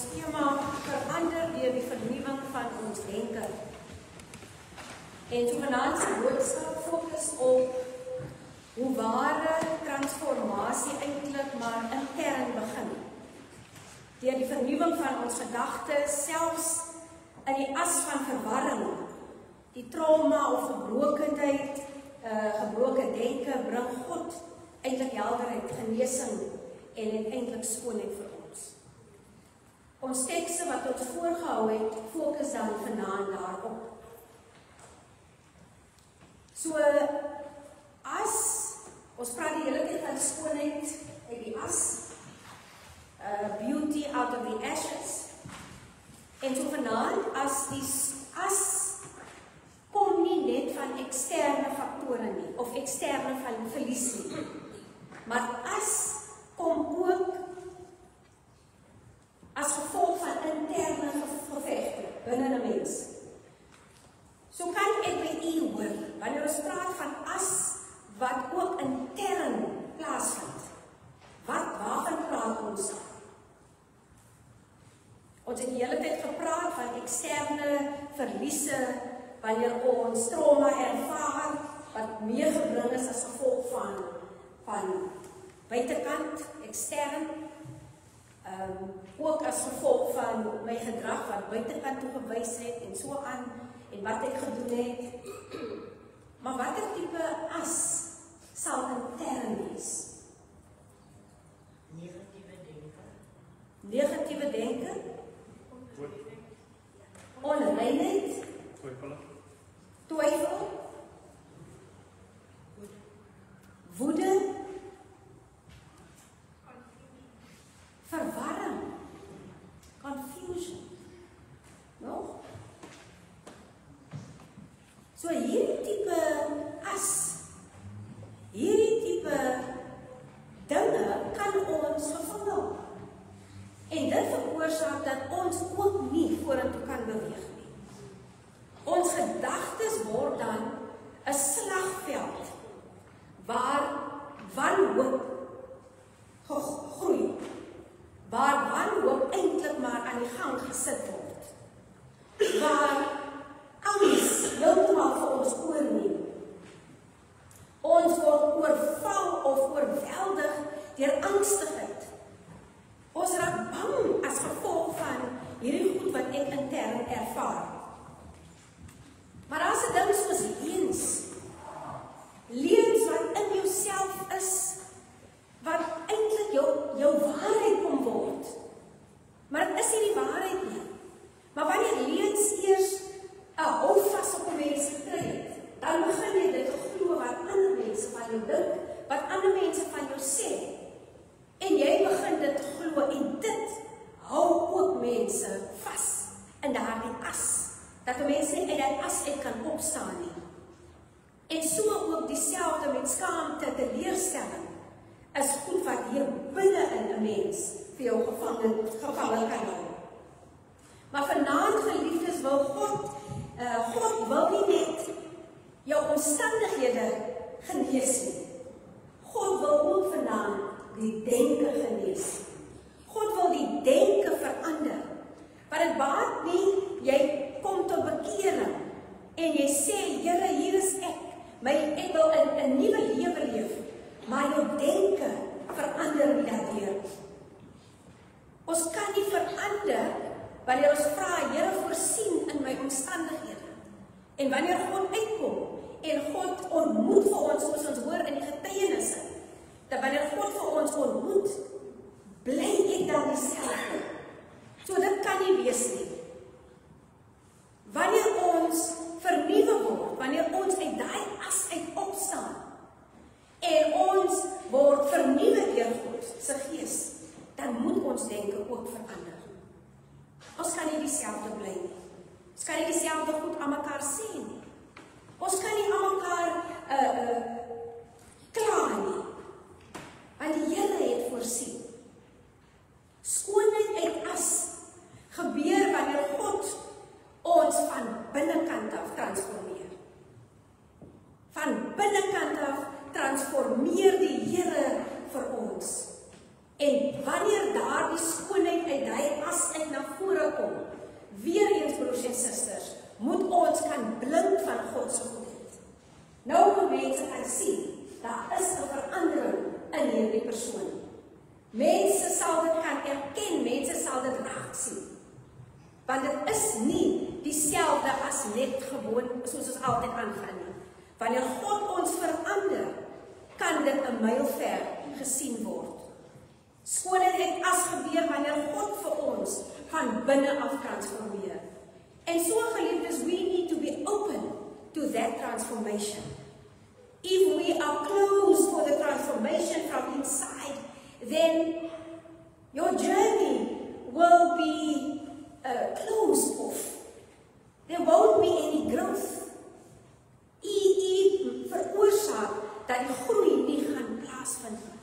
skema verander deur die vernuwing van ons denke. En so vanaand se boodskap fokus op hoe ware transformasie eintlik maar intern begin. Deur die vernuwing van ons gedagtes, selfs in die as van verwarring, die trauma of gebrokenheid, gebroke denke, bring God eintlik helderheid, genesing en eintlik skoonheid vir ons. Ons tekste wat ons voorgehou het, fokus dan vanaand daarop. So, as, ons praat die hele tyd van skoonheid uit die as, beauty out of the ashes, en so vanaand, as die as kom nie net van eksterne faktore nie, of eksterne van verlies nie, maar as kom ook as gevolg van interne gevegte binne 'n mens. So kan ek by u hoor, wanneer ons praat van as wat ook intern plaasvind, waarvan praat ons? Ons het die hele tyd gepraat van eksterne verliese, wanneer ons trauma ervaar, wat meegebring is as gevolg van buitekant, ekstern, ook as gevolg van my gedrag wat buitekant toe gewys het en so aan, en wat ek gedoen het. Maar watter tipe as sal intern wees? Negatiewe denke. Negatiewe denke? Onreinheid? Twyfel? Woede? Verwarring? Confusion? Nog? So hierdie tipe as, hierdie tipe dinge kan ons vervul. En dit veroorsaak dat ons ook nie vorentoe kan beweeg nie. Ons gedagtes word dan 'n slagveld waar wanhoop groei, waar wanhoop eintlik maar aan die gang gesit word, waar angs heeltemal vir ons oorneem. Ons word oorval of oorweldig deur angstigheid. Ons raak bang as gevolg van hierdie goed wat ek intern ervaar. Maar as 'n ding soos leuns wat in jouself is, wat eintlik jou waarheid kom word, maar dit is nie die waarheid nie. Maar wanneer leuns eers 'n houvas op 'n mens gekry het, dan begin jy dit glo wat ander mense van jou dink, wat ander mense van jou sê. En jy begin dit glo en dit hou ook mense vas in daardie as, dat mense nie uit die as uit kan opstaan nie. En so ook dieselfde met skaamte, teleurstelling, is goed wat hier binne in 'n mens vir jou gevangen kan hou. Maar vanaand, geliefdes, wil God wil nie net jou omstandighede genees nie. God wil ook vanaand die denke genees. God wil die denke verander. Want dit baat nie, jy kom tot bekering en jy sê, Here, hier is ek wil in 'n nuwe lewe leef, maar jou denke verander nie daardeur. Ons kan nie verander wanneer ons vra, Here, voorsien in my omstandighede. En wanneer God uitkom en God ontmoet vir ons, soos ons hoor in die getuienisse, dat wanneer God vir ons ontmoet, bly ek dan dieselfde. So dit kan nie wees nie. Wanneer ons vernuwe word, wanneer ons uit daai as uit opstaan, en ons word vernuwe deur God se Gees, dan moet ons denke ook verander. Ons kan nie dieselfde bly nie. Ons kan nie dieselfde goed aan mekaar sê nie. Ons kan nie aan mekaar kla nie. Want die Here het voorsien. Skoonheid uit as gebeur wanneer God ons van binnekant af transformeer. Van binnekant af transformeer die Here vir ons. En wanneer daardie skoonheid uit hy as uit na weer eens broers en susters, moet ons kan blink van God se goedheid. Nou moet mense kan sien, daar is 'n verandering in hierdie persoon. Mense sal dit kan erken, mense sal dit raak sien. Want dit is nie dieselfde as net gewoon, soos ons altyd aangaan nie. Wanneer God ons verander, kan dit 'n myl ver gesien word. Skoonheid het as gebeur wanneer God vir ons van binne af transformeer. En so geliefdes, we need to be open to that transformation. If we are closed for the transformation from inside, then your journey will be closed off. There won't be any growth. U veroorsaak dat die groei nie gaan plaasvind nie.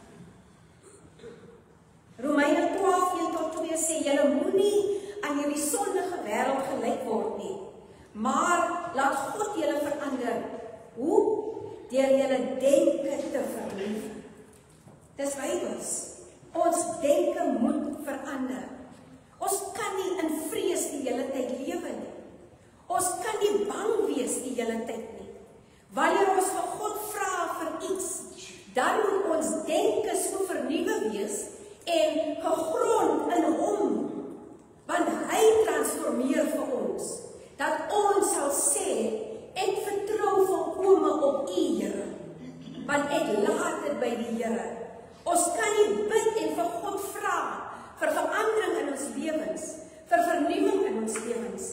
Romeine 12:1-2 sê, julle moenie aan hierdie sondige wêreld gelyk word nie, maar laat God julle verander. Hoe? Deur julle denke te vernuwe. Dis Bybels. Ons denke moet verander. Ons kan nie in vrees die hele tyd lewe nie. Ons kan nie bang wees die hele tyd nie. Wanneer ons vir God vra vir iets, dan moet ons denke so vernuwe wees en gegrond in hom, want hy transformeer vir ons, dat ons sal sê, ek vertrou volkome op U, Here, want ek laat dit by die Here. Ons kan nie bid en vir God vra vir verandering in ons lewens, vir vernuwing in ons lewens.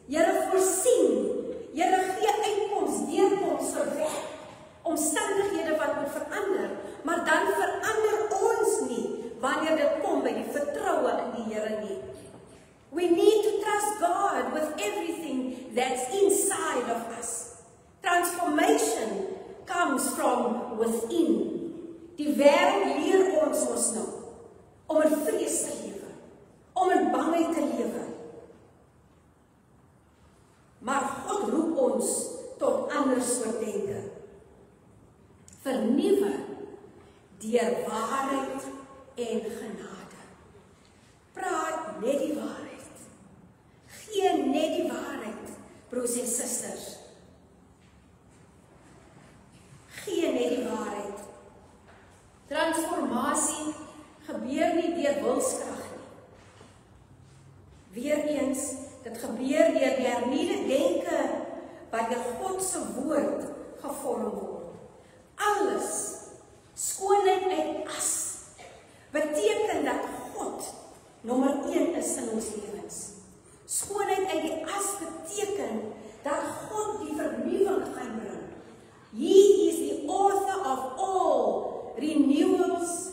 Here, voorsien, Here, gee uitkoms, deurkoms vir werk, omstandighede wat moet verander, maar dan verander ons nie wanneer dit kom by die vertroue in die Here nie. We need to trust God with everything that's inside of us. Transformation comes from within. Die wêreld leer ons nou om in vrees te lewe, om in bangheid te lewe. Maar God roep ons tot ander soort denke. Vernuwe deur waarheid en genade. Praat net die waarheid. Gee net die waarheid, broers en susters. Gee net die waarheid. Transformasie gebeur nie deur wilskrag nie. Weereens, dit gebeur deur die hernieuwde denke wat deur God se woord gevorm word. Alles, skoonheid uit as, beteken dat God nommer 1 is in ons lewens. Skoonheid uit die as beteken dat God die vernuwing gaan bring. He is the author of all renewals,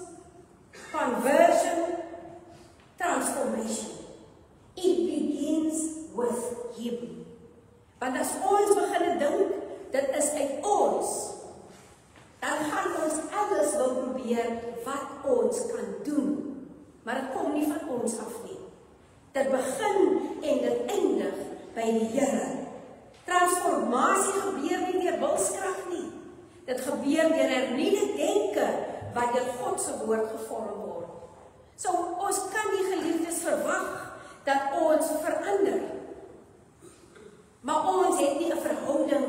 conversion, transformation. It begins with Him. Want as ons begin dink, dit is uit ons, dan gaan ons alles wil probeer wat ons kan doen. Maar dit kom nie van ons af nie. Dit begin en dit eindig by die Here. Transformasie gebeur nie deur wilskrag nie. Dit gebeur deur hernieuwde denke wat deur God se woord gevorm word. So ons kan nie geliefdes verwag dat ons verander. Maar ons het nie 'n verhouding,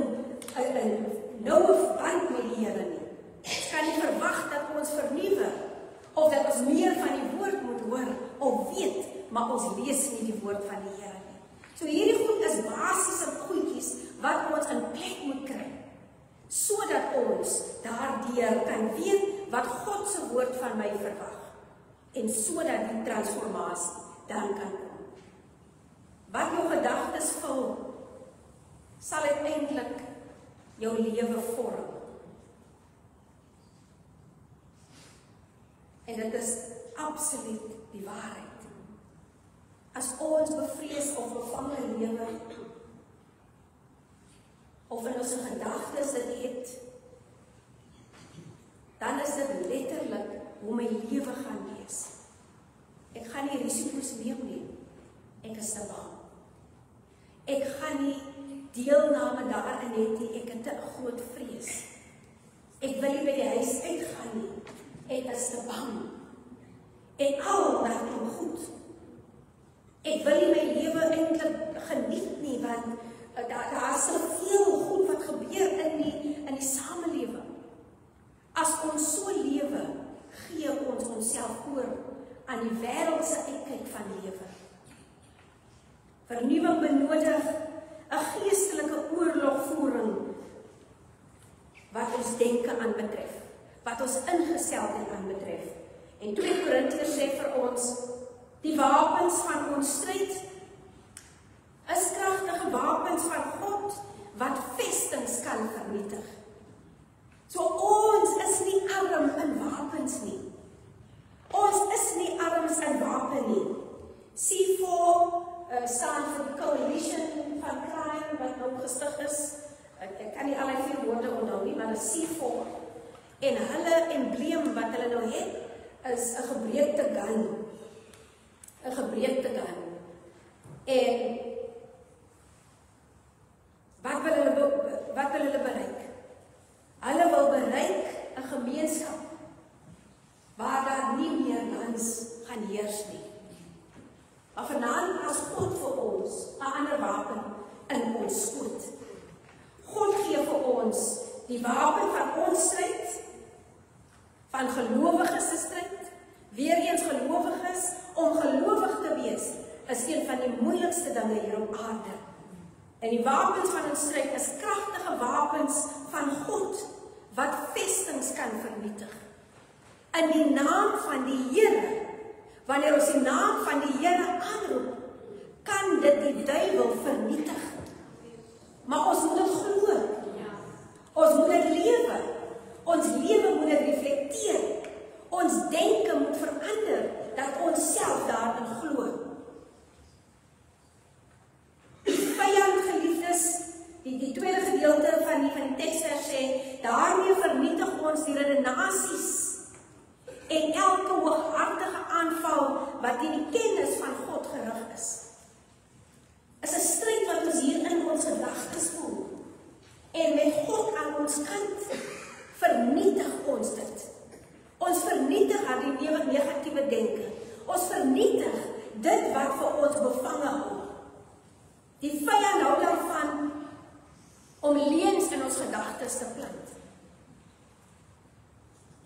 'n noue band met die Here nie. Ons kan nie verwag dat ons vernuwe of dat ons meer van die woord moet hoor of weet, maar ons lees nie die woord van die Here nie. So hierdie goed is basiese goedjies wat ons in plek moet kry, sodat ons daardeur kan weet wat God se woord van my verwag en sodat die transformasie dan kan kom. Wat jou gedagtes vul, sal uiteindelik jou lewe vorm. En dit is absoluut die waarheid. As ons bevrees of bevange lewe, of in ons gedagtes dit het, dan is dit letterlik hoe my lewe gaan wees. Ek gaan nie risiko's neem nie. Ek is te bang. Ek gaan nie deelname daarin hê nie. Ek het 'n groot vrees. Ek wil nie by die huis uitgaan nie. Ek is te bang. En al dat kom goed. Ek wil nie my lewe eintlik geniet nie, want daar is soveel goed wat gebeur in die samelewing. As ons so lewe, gee ons onsself oor aan die wêreldse uitkyk van lewe. Vernuwing benodig 'n geestelike oorlogvoering wat ons denke aanbetref, wat ons ingesteldheid aanbetref. En 2 Korintiërs sê vir ons, die wapens van ons stryd is kragtige wapens van God wat vestings kan vernietig. So ons is nie arm in wapens nie. Ons is nie arms in wapen nie. C4 staan vir die Coalition van Crime wat nou gestig is. Ek kan nie al die 4 woorde onthou nie, maar dit is C4. En hulle embleem wat hulle nou het, is 'n gebreekte gun. 'n gebreekte gun. En wat wil hulle bereik? Hulle wil bereik 'n gemeenskap waar daar nie meer lands gaan heers nie. Maar vanaand as God vir ons 'n ander wapen in ons skoot. God gee vir ons die wapen van ons stryd, van gelowiges se stryd. Weereens gelowiges, om gelowig te wees, is een van die moeilikste dinge hier op aarde. En die wapens van ons stryd is kragtige wapens van God, wat vestings kan vernietig. In die naam van die Here, wanneer ons die naam van die Here aanroep, kan dit die duiwel vernietig. Maar ons moet dit glo. Ons moet dit lewe. Ons lewe moet dit reflekteer. Ons denke moet verander, dat ons self daarin glo. Die vyand, geliefdes, die tweede gedeelte van die teksvers sê, daarmee vernietig ons die redenasies en elke hooghartige aanval wat in die kennis van God gerig is. Is 'n stryd wat ons hier in ons gedagtes voel. En met God aan ons kant, vernietig ons dit. Ons vernietig al die negatiewe denke. Ons vernietig dit wat vir ons bevange hou. Die vyand hou daarvan om leuns in ons gedagtes te plant.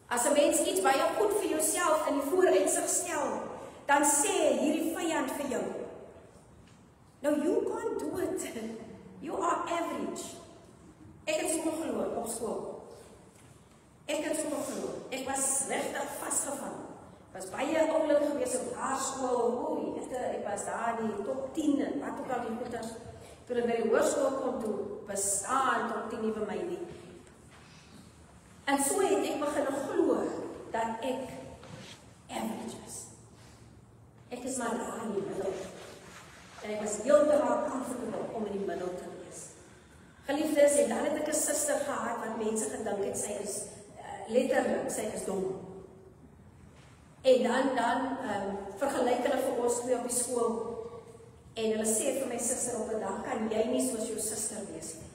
As 'n mens iets baie goed vir jouself in die vooruitsig stel, dan sê hierdie vyand vir jou, "No, you can't do it. You are average." Ek het so glo op skool. Ek was regtig vasgevang. Was baie oulik gewees op laerskool. Ek was daar in die top 10 en wat ook al die goeders. Toe ek by die hoërskool kom, toe bestaan top 10 nie vir my nie. En so het ek begin glo dat ek average is. Ek is maar daar in die middel. En ek was heeltemal comfortable om in die middel te wees. Geliefdes, en dan het ek 'n suster gehad wat mense gedink het sy is letterlik, sy is dom. En dan vergelyk hulle vir ons twee op die skool. En hulle sê vir my suster op 'n dag, kan jy nie soos jou suster wees nie.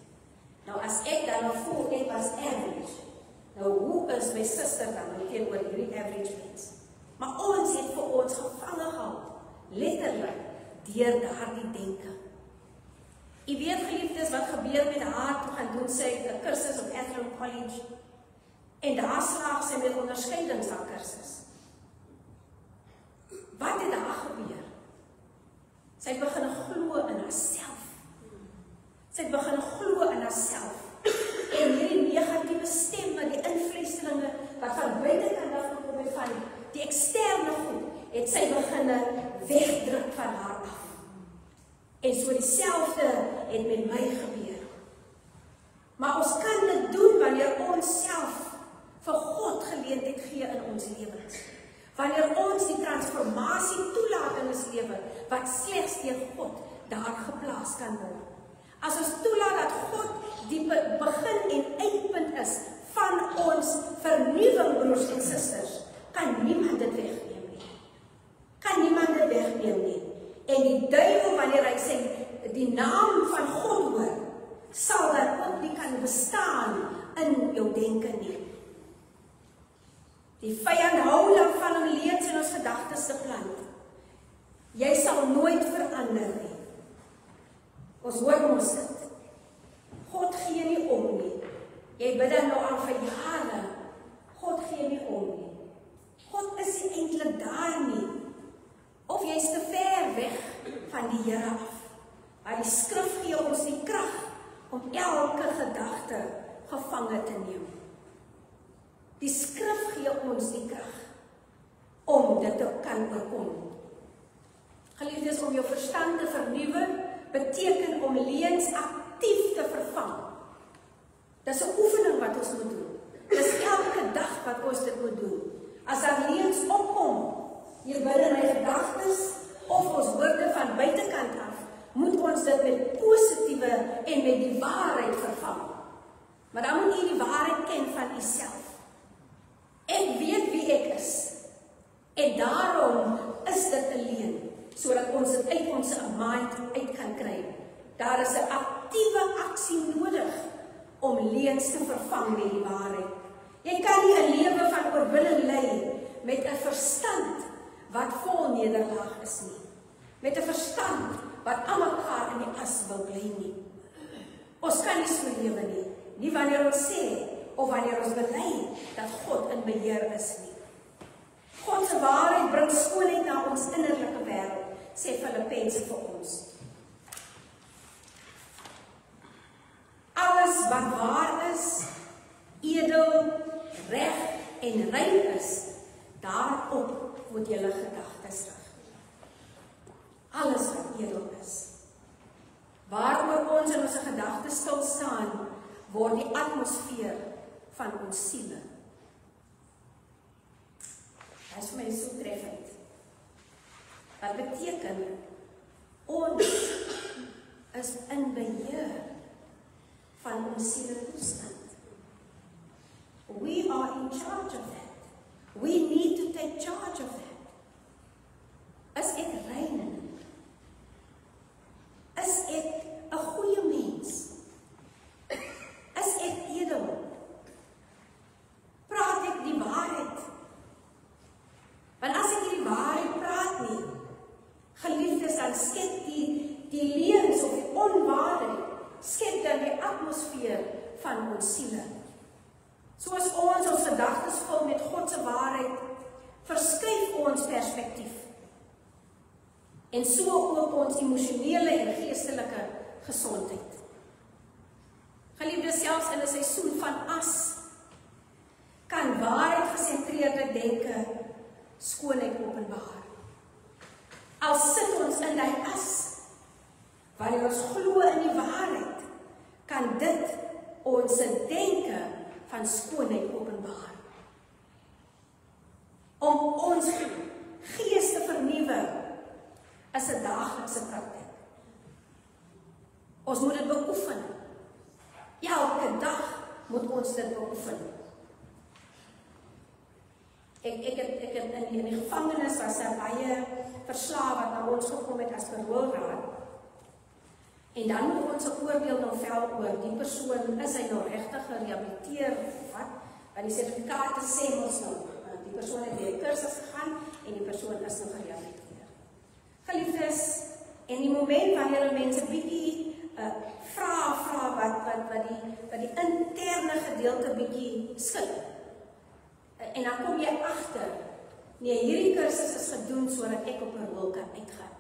Nou as ek dan voel ek was average. Nou hoe is my suster dan teenoor hierdie average mens? Maar ons het vir ons gevange gehou, letterlik, deur daardie denke. U weet geliefdes wat gebeur met haar, toe gaan doen sy 'n kursus op Athlone College. En daar slaag sy met onderskeidings aan kursus. Wat het daar gebeur? Sy het begin glo in haarself. Sy het begin glo in haarself. En hierdie negatiewe stemme, die invloedslinge wat van buitekant af gekom het van die eksterne goed, het sy begin wegdruk van haar af. En so dieselfde het met my gebeur. Maar ons kan dit doen wanneer ons self vir God geleentheid gee in ons lewens. Wanneer ons die transformasie toelaat in ons lewe, wat slegs deur God daar geplaas kan word. As ons toelaat dat God die begin en eindpunt is van ons vernuwing, broers en susters, kan niemand dit wegneem nie. Kan niemand dit wegneem nie. En die duiwel, wanneer hy sê die naam van God hoor, sal dat ook nie kan bestaan in jou denke nie. Die vyand hou daarvan om leuns in ons gedagtes te plant. Jy sal nooit verander nie. Ons hoor mos dit. God gee nie om nie. Jy bid dan nou al vir jare. God gee nie om nie. God is nie eintlik daar nie. Of jy is te ver weg van die Here af. Maar die skrif gee ons die krag om elke gedagte gevange te neem. Die skrif gee ons die krag om dit te kan oorkom. Geliefdes, om jou verstand te vernuwe, beteken om leuns aktief te vervang. Dis 'n oefening wat ons moet doen. Dis elke dag wat ons dit moet doen. As daar leuns opkom, hier binne in my gedagtes, of ons woorde van buitekant af, moet ons dit met positiewe en met die waarheid vervang. Maar dan moet jy die waarheid ken van jouself. Ek weet wie ek is. En daarom is dit 'n leuen, sodat ons dit uit ons mind uit kan kry. Daar is 'n aktiewe aksie nodig om leuns te vervang met die waarheid. Jy kan nie 'n lewe van oorwinning lei met 'n verstand wat vol nederlaag is nie. Met 'n verstand wat aan mekaar in die as wil bly nie. Ons kan nie so lewe nie. Nie wanneer ons sê of wanneer ons bely dat God in beheer is nie. God se waarheid bring skoonheid na ons innerlike wêreld, sê Filippense vir ons. Alles wat waar is, edel, reg en rein is, daarop moet julle gedagtes rig. Alles wat edel is. Waaroor ons in ons gedagtes stil staan, word die atmosfeer van ons siele. Dit is vir my so treffend. Wat beteken, ons is in beheer van ons siele toestand. We are in charge of that. We need to take charge of that. As ek rein, as ek 'n goeie mens, as ek edel, praat ek die waarheid. Want as ek die waarheid praat nie, geliefdes, dan skep die leuns of die onwaarheid, skep dan die atmosfeer van ons siele. Soos ons gedagtes vul met God se waarheid, verskuif ons perspektief. En so ook ons emosionele en geestelike gesondheid. Geliefdes, selfs in 'n seisoen van as, kan waarheid gesentreerde denke skoonheid openbaar. Al sit ons in die as, wanneer ons glo in die waarheid, kan dit ons denke van skoonheid openbaar. Om ons gees te vernuwe is 'n daaglikse praktyk. Ons moet dit beoefen. Elke dag moet ons dit beoefen. Ek het in die gevangenis was daar baie verslae wat na ons gekom het as paroolraad. En dan moet ons 'n oordeel nou vel oor die persoon, is hy nou regtig gerehabiliteer of wat? Want die sertifikate sê ons nou, die persoon het deur kursus gegaan en die persoon is nou gerehabiliteer. Geliefdes, en die moment wanneer mense bietjie vra wat die interne gedeelte bietjie skil. En dan kom jy agter, nee, hierdie kursus is gedoen sodat ek op 'n rol kan uitgaan.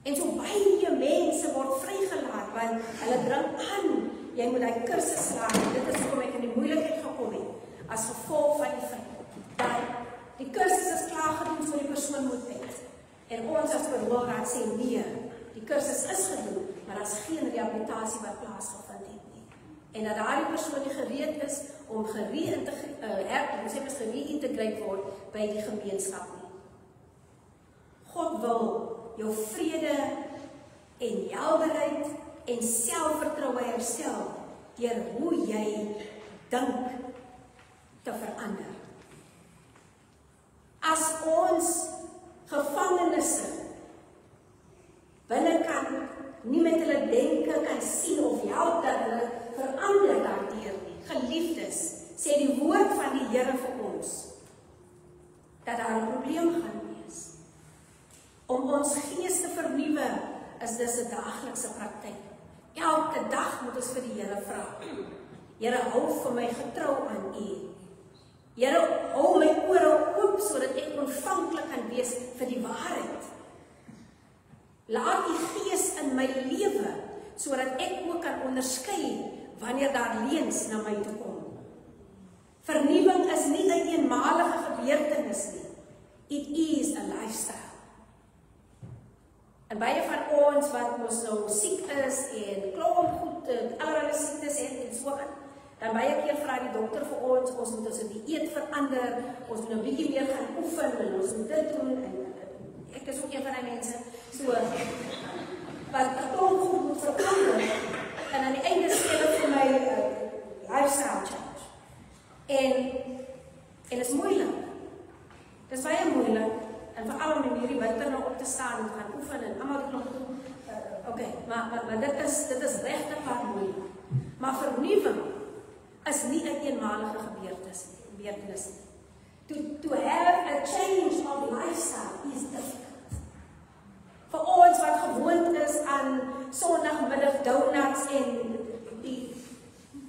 En so baie mense word vrygelaat, want hulle dring aan, jy moet die kursus slaag. Dit is hoekom ek in die moeilikheid gekom het, as gevolg van die feit dat die kursus is klaar gedoen, so die persoon moet uit. En ons as paroolraad sê nee, die kursus is gedoen, maar daar is geen rehabilitasie wat plaasgevind het nie. En dat daardie persoon nie gereed is om gereintegreer word by die gemeenskap nie. God wil jou vrede en helderheid en selfvertroue herstel deur hoe jy dink te verander. As ons gevangenes binnekant nie met hulle denke kan sien of help dat hulle verander daardeur nie. Geliefdes, sê die woord van die Here vir ons dat daar 'n probleem gaan om ons gees te vernuwe, is dis 'n daaglikse praktyk. Elke dag moet ons vir die Here vra. Here, hou vir my getrou aan U. Here, hou my ore oop sodat ek ontvanklik kan wees vir die waarheid. Laat die Gees in my lewe sodat ek ook kan onderskei wanneer daar leuns na my toe kom. Vernuwing is nie 'n eenmalige gebeurtenis nie. It is a lifestyle. En baie van ons wat mos nou siek is en klomp goed, allerlei siektes het en so aan, dan baie keer vra die dokter vir ons moet ons dieet verander, ons moet 'n bietjie meer gaan oefen en ons moet dit doen en ek is ook een van die mense so wat 'n klomp goed moet verander en aan die einde sê dit vir my lifestyle change. En is moeilik. Dit is baie moeilik. En veral om in hierdie winter nou op te staan en gaan oefen en almal nog maar dit is regtig baie moeilik. Maar vernuwing is nie 'n eenmalige gebeurtenis nie. To have a change of lifestyle is difficult. Vir ons wat gewoond is aan Sondagmiddag donuts en die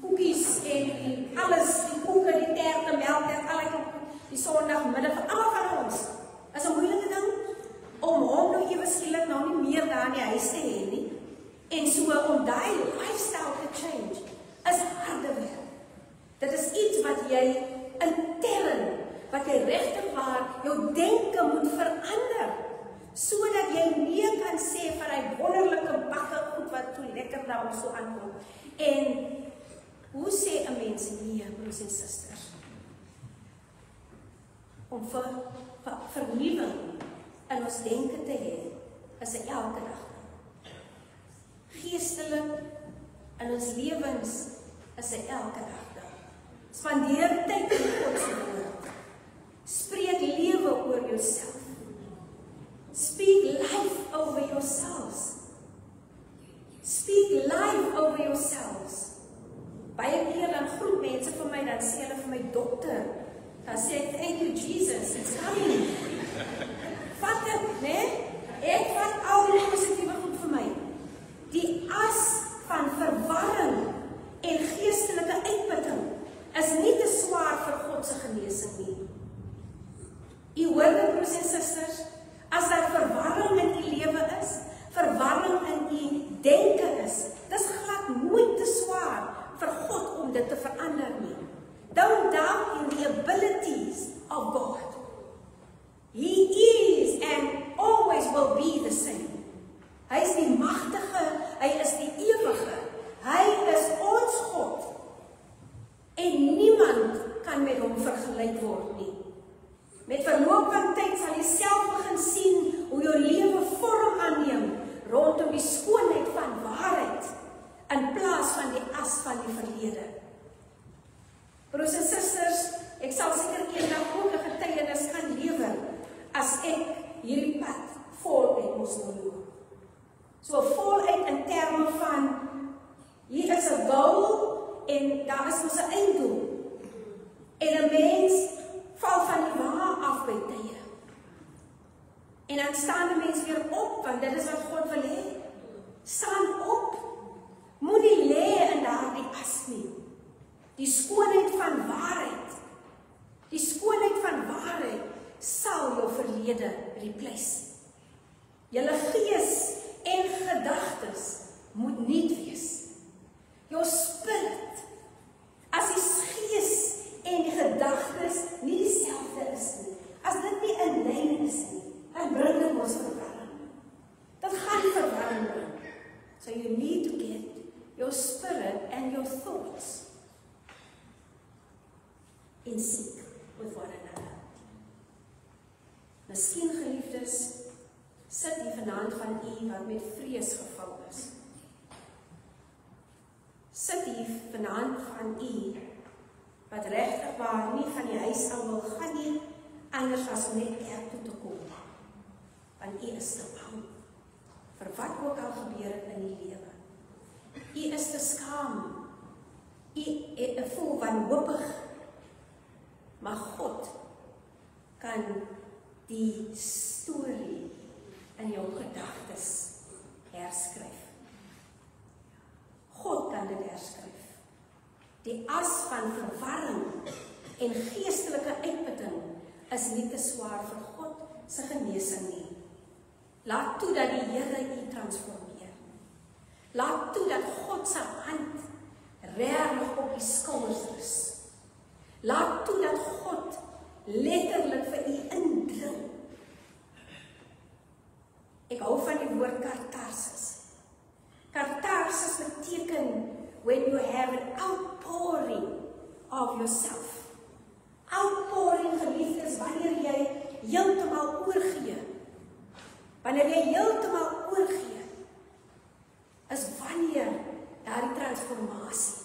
koekies en alles, die koeke, die terte, melk, die Sondagmiddag, vir almal van ons, is 'n moeilike ding om hom nou ewe skielik nou nie meer daar in die huis te hê nie. En so om daai lifestyle te change is harde werk. Dit is iets wat jy intern, wat jy regtig waar jou denke moet verander, sodat jy nie kan sê van hy wonderlike bakke goed wat so lekker daar om so aankom. En hoe sê 'n mens nee, broers en susters? Om vir vernuwing in ons denke te hê, is 'n elke dag. Geestelik in ons lewens is 'n elke dag. Spandeer tyd in God se woord. Spreek lewe oor jouself. Speak life over yourselves. Speak life over yourselves. Baie keer dan groet mense vir my, dan sê hulle vir my dokter, dan sê ek, thank you Jesus, it's coming. Vat dit, né? Ek vat al die positiewe goed vir my. Die as van verwarring en geestelike uitputting is nie te swaar vir God se genesing nie. U hoor dit, broers en susters, as daar verwarring in u lewe is, verwarring in u denke is, dis glad nooit te swaar vir God om dit te verander nie. Don't doubt in the abilities of God. He is and always will be the same. Hy is die magtige, hy is die ewige, hy is ons God. En niemand kan met hom vergelyk word nie. Met verloop van tyd sal jy self begin sien hoe jou lewe vorm aanneem rondom die skoonheid van waarheid in plaas van die as van die verlede. Broers en susters, ek sal seker eendag ook 'n getuienis gaan lewer as ek hierdie pad voluit moes loop. So voluit in terme van hier is 'n goal en daar is ons 'n einddoel. En 'n mens val van die wa af by tye. En dan staan 'n mens weer op, want dit is wat God wil hê. Staan op. Moenie lê in daardie as nie. Die skoonheid van waarheid. Die skoonheid van waarheid sal jou verlede replace. Julle gees en gedagtes moet nuut wees. Jou spirit, as die gees en die gedagtes nie dieselfde is nie, as dit nie in lyn is nie, dan bring dit ons verwarring. Dit gaan verwarring bring. So you need to get your spirit and your thoughts in sync with one another. Miskien, geliefdes, sit hier vanaand van u wat met vrees gevul is. Sit hier vanaand van u wat regtig waar nie van die huis af wil gaan nie, anders as om net kerk toe te kom. Want u is te bang vir wat ook al gebeur het in die lewe. U is te skaam. U voel wanhoopig. Maar God kan die storie jou gedagtes herskryf. God kan dit herskryf. Die as van verwarring en geestelike uitputting is nie te swaar vir God se genesing nie. Laat toe dat die Here u transformeer. Laat toe dat God se hand regtig op die skouers rus. Laat toe dat God letterlik vir u indring. Ek hou van die woord katharsis. Katharsis beteken when you have an outpouring of yourself. Outpouring, geliefdes, wanneer jy heeltemal oorgee. Wanneer jy heeltemal oorgee, is wanneer daardie transformasie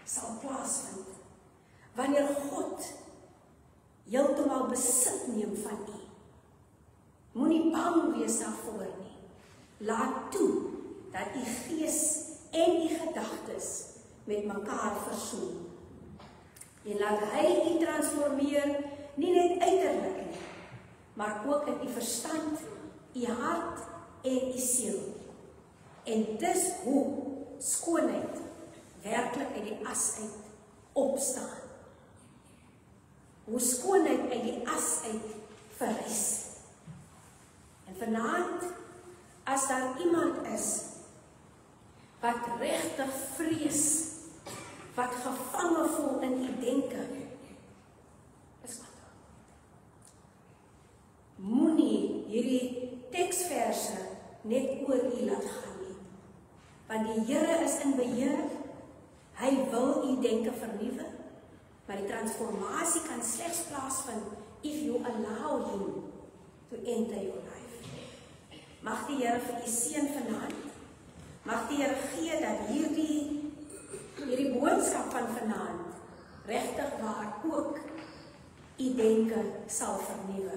sal plaasvind. Wanneer God heeltemal besit neem van u. Moenie bang wees daarvoor nie. Laat toe dat u gees en u gedagtes met mekaar versoen. En laat hy u transformeer, nie net uiterlik nie, maar ook in u verstand, u hart en u siel. En dis hoe skoonheid werklik uit die as uit opstaan. Hoe skoonheid uit die as uit verrys. En vanaand, as daar iemand is wat regtig vrees, wat gevange voel in die denke, is wat? Moenie hierdie teksverse net oor u laat gaan nie. Want die Here is in beheer, hy wil u denke vernuwe, maar die transformasie kan slegs plaasvind if you allow him to enter your life. Mag die Here vir u seën vanaand. Mag die Here gee dat hierdie boodskap van vanaand regtig waar ook u denke sal vernuwe.